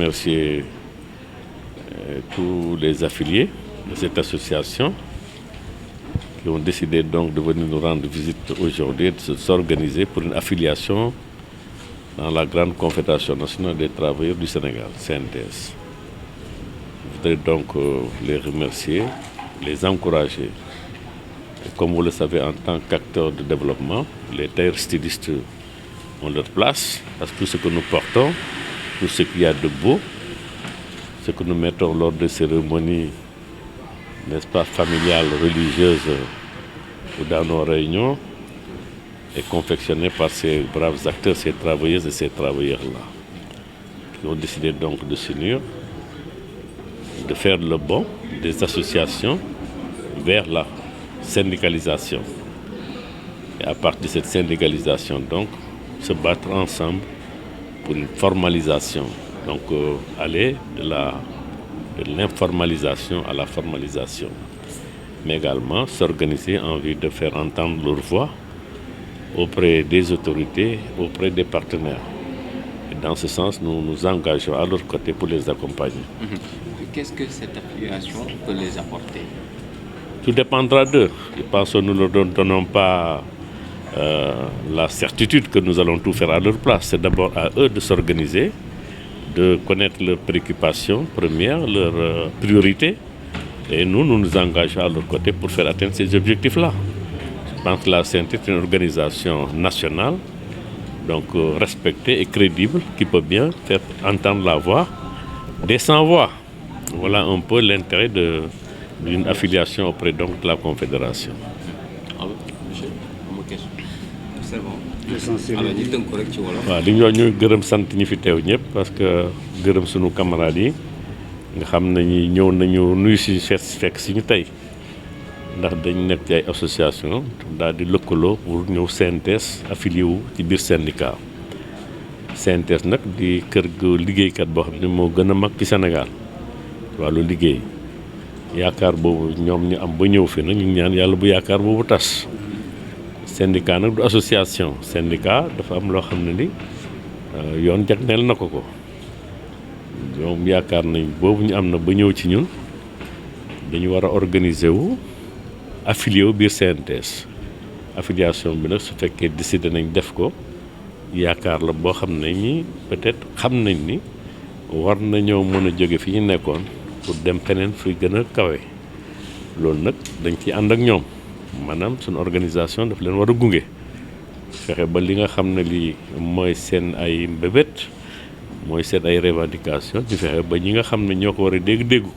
remercier tous les affiliés de cette association qui ont décidé donc de venir nous rendre visite aujourd'hui et de s'organiser pour une affiliation dans la grande confédération nationale des travailleurs du Sénégal, CNTS. Je voudrais donc les remercier, les encourager. Et comme vous le savez, en tant qu'acteurs de développement, les tailleurs stylistes ont leur place, parce que tout ce que nous portons, tout ce qu'il y a de beau, ce que nous mettons lors de cérémonies, n'est-ce pas, familiales, religieuses ou dans nos réunions, est confectionné par ces braves acteurs, ces travailleuses et ces travailleurs-là, qui ont décidé donc de s'unir, de faire le bond des associations vers la syndicalisation. Et à partir de cette syndicalisation, donc, se battre ensemble pour une formalisation. Donc, aller de l'informalisation à la formalisation. Mais également s'organiser en vue de faire entendre leur voix auprès des autorités, auprès des partenaires. Et dans ce sens, nous nous engageons à leur côté pour les accompagner. Qu'est-ce que cette affiliation peut les apporter? Tout dépendra d'eux. Je pense que nous ne leur donnons pas la certitude que nous allons tout faire à leur place. C'est d'abord à eux de s'organiser, de connaître leurs préoccupations premières, leurs priorités. Et nous nous engageons à leur côté pour faire atteindre ces objectifs-là. Je pense que la CNT est une organisation nationale, donc respectée et crédible, qui peut bien faire entendre la voix des sans-voix. Voilà un peu l'intérêt d'une affiliation auprès donc de la Confédération. Monsieur, am na question. C'est bon. Alors ñu tënk ko rek ci wolof. waaw li ñu wax ñu gërëm sant ñi fi teew ñëpp parce que gërëm sunu camarades yi nga xam ne ñi ñëw nañu nuyu si fekk si ñu tey ndax dañ nekk ci ay association daal di lëkkaloo pour ñëw CNTS affilié wu ci biir syndicat. CNTS nag di kër gu liggéeykat boo xam ne moo gën a mag ci Sénégal wàllu liggéey yaakaar boobu ñoom ñu am ba ñëw fi nag ñu ngi ñaan yàlla bu yaakaar boobu tas. syndicat nag du association syndicat dafa am loo xam ne ni yoon jagleel na ko ñoom yaakaar nañ boobu ñu am na ba ñëw ci ñun dañu war a organiser wu affilié wu biir CNTS. affiliation bi nag su fekkee décidé nañ def ko yaakaar la boo xam ne ñi peut-être xam nañ ni war nañoo mën a jóge fi ñu nekkoon pour dem feneen fi gën a kawe loolu nag dañ ci ànd ak ñoom maanaam suñu organisation daf leen war a gunge fexe ba li nga xam ne lii mooy seen ay mbébét mooy seen ay revendication ñu fexe ba ñi nga xam ne ñoo ko war a dégg ko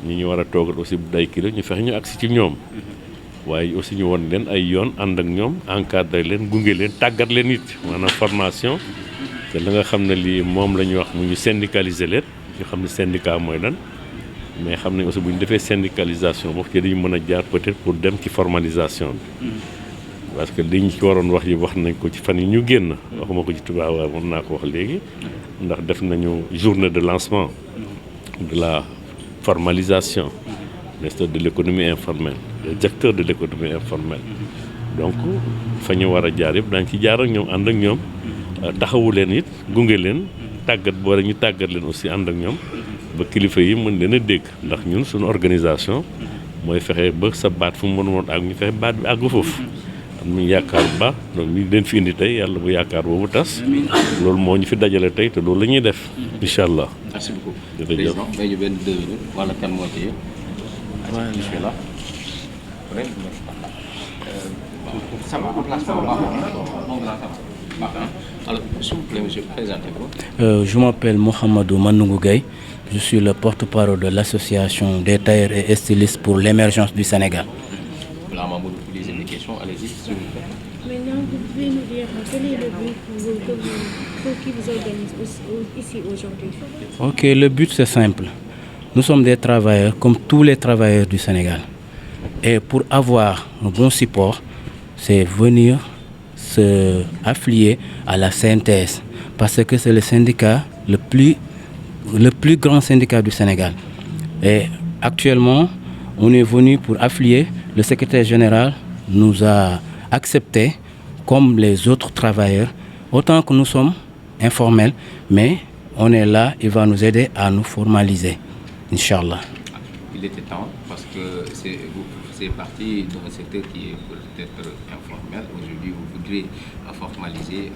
ñi ñu war a toogal aussi bu day kilo ñu fexe ñu agsi ci ñoom waaye aussi ñu won leen ay yoon ànd ak ñoom encadré leen gunge leen tàggat leen it maanaam formation te la nga xam ne lii moom la ñuy wax mu ñu syndicaliser leen ñu xam ne syndicat mooy lan mais xam ne aussi bu ñu defee syndicalisation boobu ci dañu mën a jaar peut-être pour dem ci formalisation bi parce que liñ ci waroon wax yi wax nañ ko ci fan yi ñu génn waxuma ko ci tubaab waaye moom naa ko wax léegi ndax def nañu journée de lancement de la formalisation de l'économie informelle les acteurs de l'économie informelle donc fa ñu war a jaar yëpp daañu ci jaar ak ñoom ànd ak ñoom taxawu leen it gunge leen tàggat boo ñu tàggat leen aussi ànd ak ñoom ba kilifa yi mën leen a dégg ndax ñun suñu organisation mooy fexe ba sa baat fu mu mën woon ak ñu fexe baat bi àgg foofu am nañu yaakaar bu baax donc ñu leen fi indi tey yàlla bu yaakaar boobu tas loolu moo ñu fi dajale tey te loolu la ñuy def incha allah. Merci beaucoup. jërëjëf président may ñu benn 2 minutes wala kan moo ci bismillah. Ça va, emplacement baax na. Alors, s'il vous plaît, monsieur, présentez-vous. Je m'appelle Mohamedou Manoungou Gueye. Je suis le porte-parole de l'association des tailleurs et stylistes pour l'émergence du Sénégal. Voilà, Mamadou, vous posez des questions, allez-y, s'il vous plaît. Maintenant, vous pouvez nous dire quel est le but qui vous organise ici aujourd'hui? Ok, le but c'est simple. Nous sommes des travailleurs comme tous les travailleurs du Sénégal. Et pour avoir un bon support, c'est venir se affilier à la CNTS parce que c'est le syndicat le plus grand syndicat du Sénégal. Et actuellement, on est venu pour affilier. Le secrétaire général nous a acceptés comme les autres travailleurs, autant que nous sommes informels, mais on est là, il va nous aider à nous formaliser, Inch'Allah. Il était temps parce que c'est parti d'un secteur qui est peut-être informel. Aujourd'hui, vous voudrez formaliser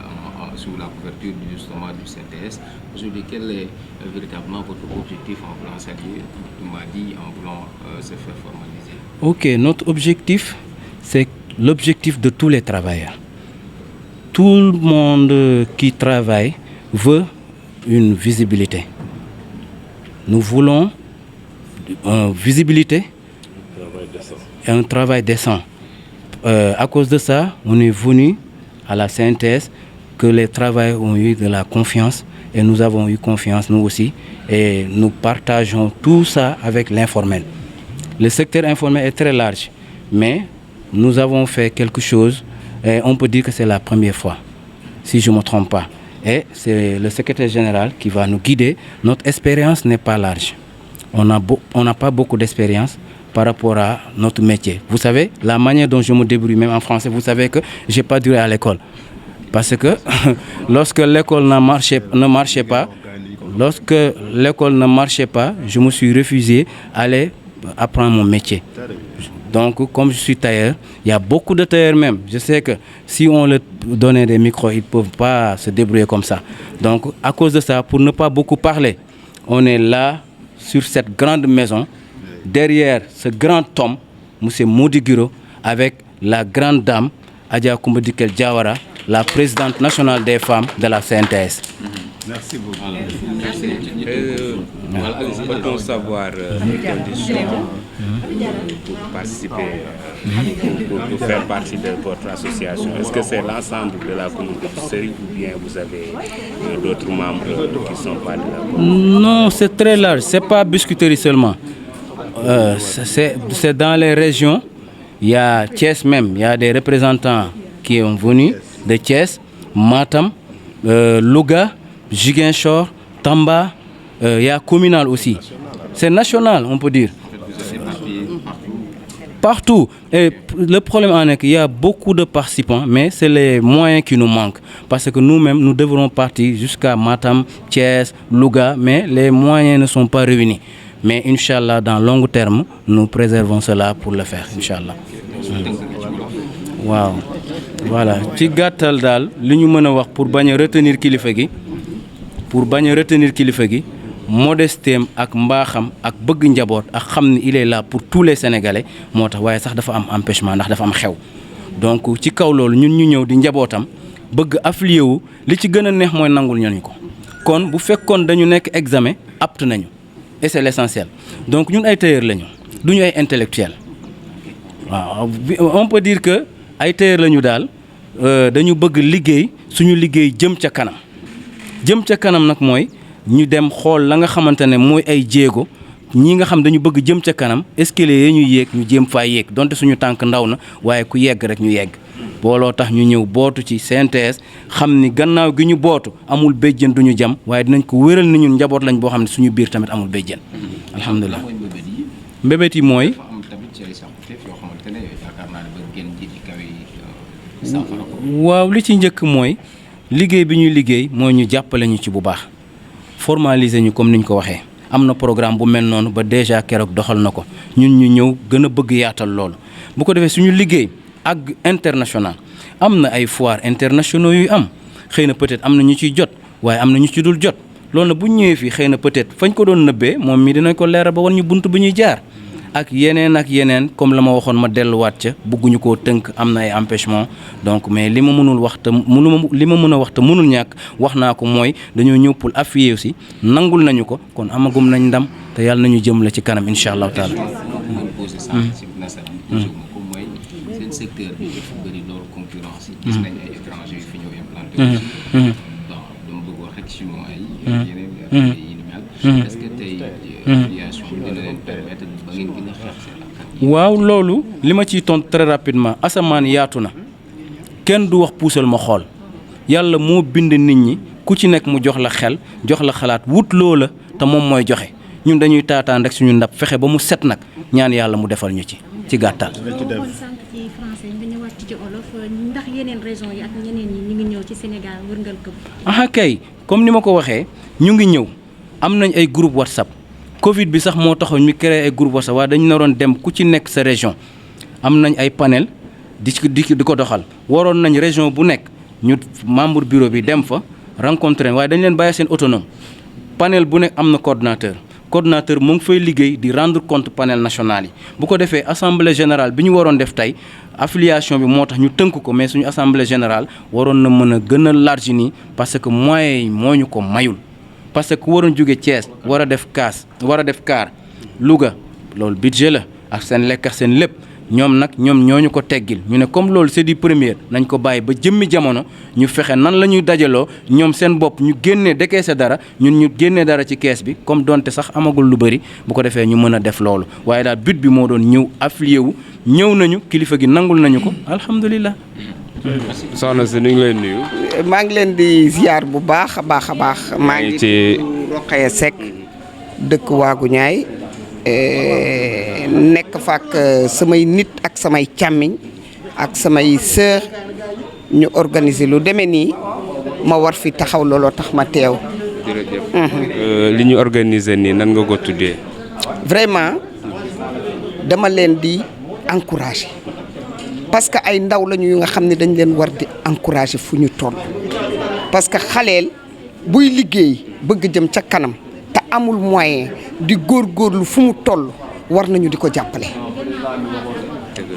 sous la couverture justement du CNTS. Aujourd'hui, quel est véritablement votre objectif en voulant s'allier, tu m'as dit, en voulant se faire formaliser? Ok, notre objectif, c'est l'objectif de tous les travailleurs. Tout le monde qui travaille veut une visibilité. Nous voulons une visibilité et un travail décent. À cause de ça, on est venu à la CNTS, que les travailleurs ont eu de la confiance et nous avons eu confiance nous aussi et nous partageons tout ça avec l'informel. Le secteur informel est très large, mais nous avons fait quelque chose et on peut dire que c'est la première fois, si je ne me trompe pas. Et c'est le secrétaire général qui va nous guider. Notre expérience n'est pas large. On n'a pas beaucoup d'expérience par rapport à notre métier. Vous savez, la manière dont je me débrouille, même en français, vous savez que je n'ai pas duré à l'école. Parce que lorsque l'école ne marchait pas, je me suis refusé à aller apprendre mon métier. Donc, comme je suis tailleur, il y a beaucoup de tailleurs même. Je sais que si on leur donnait des micros, ils ne peuvent pas se débrouiller comme ça. Donc, à cause de ça, pour ne pas beaucoup parler, on est là, sur cette grande maison, derrière ce grand homme, M. Mody Guiro, avec la grande dame, Adja Coumba Dikel Diawara, la présidente nationale des femmes de la CNTS. Merci beaucoup. Peut-on savoir les conditions pour participer, pour faire partie de votre association? Est-ce que c'est l'ensemble de la communauté ou bien vous avez d'autres membres qui ne sont pas de la communauté? Non, c'est très large. Ce n'est pas Biscuiterie seulement. C'est dans les régions. Il y a Thiès même. Il y a des représentants qui sont venus de Thiès, Matam, Louga, Ziguinchor, Tamba. Il y a communal aussi. C'est national, on peut dire. Partout. Et le problème en est qu'il y a beaucoup de participants, mais c'est les moyens qui nous manquent. Parce que nous-mêmes, nous devrons partir jusqu'à Matam, Thiès, Louga, mais les moyens ne sont pas réunis. Mais Inch'Allah, dans long terme, nous préservons cela pour le faire, Inch'Allah. Wow. Voilà. Ci gàttal daal li ñu mën a wax pour bañ a retenir kilifa gi modestem ak mbaaxam ak bëgg njaboot ak xam ni il est là pour tous les Sénégalais moo tax waaye sax dafa am empêchement ndax dafa am xew donc ci kaw loolu ñun ñu ñëw di njabootam bëgg affilié wu li ci gën a neex mooy nangul ñooñu ko kon bu fekkoon dañu nekk examen apte nañu et c'est l'essentiel donc ñun ay tailleur lañu duñu ay intellectuel waaw on peut dire que ay tailleur lañu daal dañu bëgg liggéey suñu liggéey jëm ca kanam nag mooy ñu dem xool la nga xamante ne mooy ay jéego ñi nga xam dañu bëgg jëm ca kanam escalier yi ñu yéeg ñu jéem faa yéeg donte suñu tànk ndaw na waaye ku yegg rek ñu yegg booloo tax ñu ñëw bootu ci CNTS xam ni gannaaw gi ñu bootu amul béjjën duñu jam waaye dinañ ko wéral ni ñun njaboot lañ boo xam ne suñu biir tamit amul béjjën alhamdulilah mbébét yi mooy waaw li ci njëkk mooy liggéey bi ñuy liggéey mooy ñu jàppale ñu ci bu baax formaliser ñu comme niñ ko waxee am na programme bu mel noonu ba déjà keroog doxal na ko ñun ñu ñëw gën a bëgg yaatal loolu bu ko defee suñu liggéey ak international am na ay foires internationaux yuy am xëy na peut-être am na ñu ciy jot waaye am na ñu ci dul jot loolu nag bu ñu ñëwee fii xëy na peut-être fañ ko doon nëbbee moom mi dinañ ko leeral ba wan ñu bunt bu ñuy jaar ak yeneen comme la ma waxoon ma delluwaat ca bëgguñu koo tënk am na ay empêchement donc mais li ma mënul wax te li ma mën a wax te mënul ñàkk wax naa ko mooy dañoo ñëw pour appuyer aussi nangul nañu ko kon amagum nañ ndam te yàlla nañu jëm la ci kanam incha allahu taala. seen secteur bi dafa bëri loolu concurrence yi. gis nañ ay étrangers yu fi ñëw implanté. bon dama bëgg wax rek chinois yi. yeneen yi ni mel. est-ce que tey affiliation bi dina leen permettre ba ngeen gën a xeex seen akkan. waaw loolu li ma ciy tontu très rapidement asamaan yaatu na kenn du wax puusal ma xool yàlla moo bind nit ñi ku ci nekk mu jox la xel jox la xalaat wut loola te moom mooy joxe ñun dañuy taataan rek suñu ndab fexe ba mu set nag ñaan yàlla mu defal ñu ci gàttal. ndax yeneen régions yi ak ñeneen ñi ñu ngi ñëw ci Sénégal wërngal këpp. ah kay comme ni ma ko waxee ñu ngi ñëw am nañ ay groupe WhatsApp Covid bi sax moo taxoon ñu créé ay groupe WhatsApp waaye dañu naroon dem ku ci nekk sa région am nañ ay panel di ko doxal waroon nañ région bu nekk ñu membre bureau bi dem fa rencontré waaye dañ leen bàyyi seen autonome panel bu nekk am na coordonnateur mu ngi fay liggéey di rendre compte panel national yi bu ko defee assemblée générale bi ñu waroon def tey affiliation bi moo tax ñu tënk ko mais suñu assemblée générale waroon na mën a gën a large nii parce que moyens yi moo ñu ko mayul parce que ku waroon jóge Thiès war a def kaar Louga loolu budget la ak seen lekk ak seen lépp ñoom nag ñooñu ko teggil ñu ne comme loolu c'est du premier nañ ko bàyyi ba jëmmi jamono ñu fexe nan la ñuy dajaloo ñoom seen bopp ñu génnee décaissé dara ñun ñu génnee dara ci kees bi comme donte sax amagul lu bëri bu ko defee ñu mën a def loolu waaye daal but bi moo doon ñëw affilié wu ñëw nañu kilifa gi nangul nañu ko alhamdulilah. soxna si ñu ngi leen nuyu. maa ngi leen di ziar bu baax a baax a baax. maa ngi ci Rokhaya Seck dëkk Waagu Ñaay nekk fa ak samay nit ak samay càmmiñ ak samay sœur ñu organiser lu demee nii ma war fi taxaw looloo tax ma teew. jërëjëf. li ñu organiser nii nan nga ko tuddee. vraiment dama leen di encourager parce que ay ndaw lañu yu nga xam ne dañ leen war di encourager fu ñu toll parce que xaleel buy liggéey bëgg jëm ca kanam te amul moyen di góorgóorlu fu mu toll war nañu di ko jàppale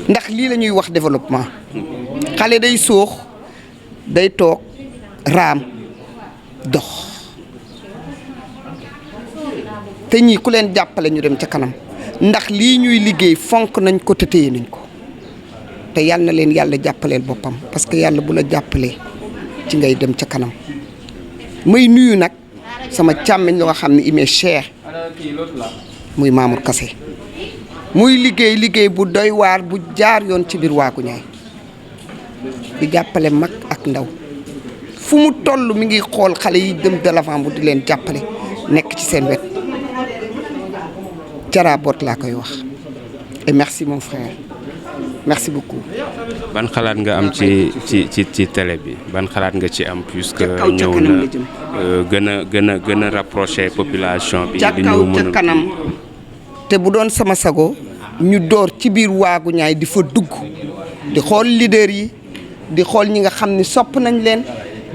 ndax lii la ñuy wax développement xale day soox day toog raam dox te ñii ku leen jàppale ñu dem ca kanam ndax lii ñuy liggéey fonk nañ ko te téye nañ ko te yal na leen yàlla jàppaleel boppam parce que yàlla bu la jàppalee ci ngay dem ca kanam may nuyu nag sama càmmiñ la nga xam ne imee cher muy Mamour Kassé muy liggéey bu doy waar bu jaar yoon ci biir Waagu Ñaay di jàppale mag ak ndaw fu mu toll mi ngi xool xale yi dem de l'avant bu di leen jàppale nekk ci seen wet jaraboot laa koy wax et merci mon frère merci beaucoup. ban xalaat nga am ci télé bi ban xalaat nga ci am puisque ñëw na gën a rapprocher population bi. ca kaw ca kanam te bu doon sama sago ñu door ci biir Waagu Ñaay di fa dugg di xool leader yi di xool ñi nga xam ne sopp nañ leen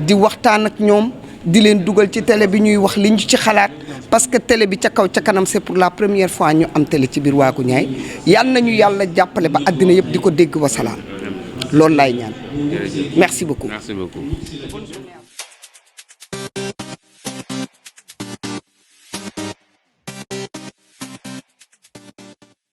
di waxtaan ak ñoom di leen dugal ci télé bi ñuy wax li ñu ci xalaat parce que télé bi ca kaw ca kanam c'est pour la première fois ñu am télé ci biir Waagu Ñaay yal nañu yàlla jàppale ba àddina yëpp di ko dégg wa salaam loolu laay ñaan. merci beaucoup. merci beaucoup.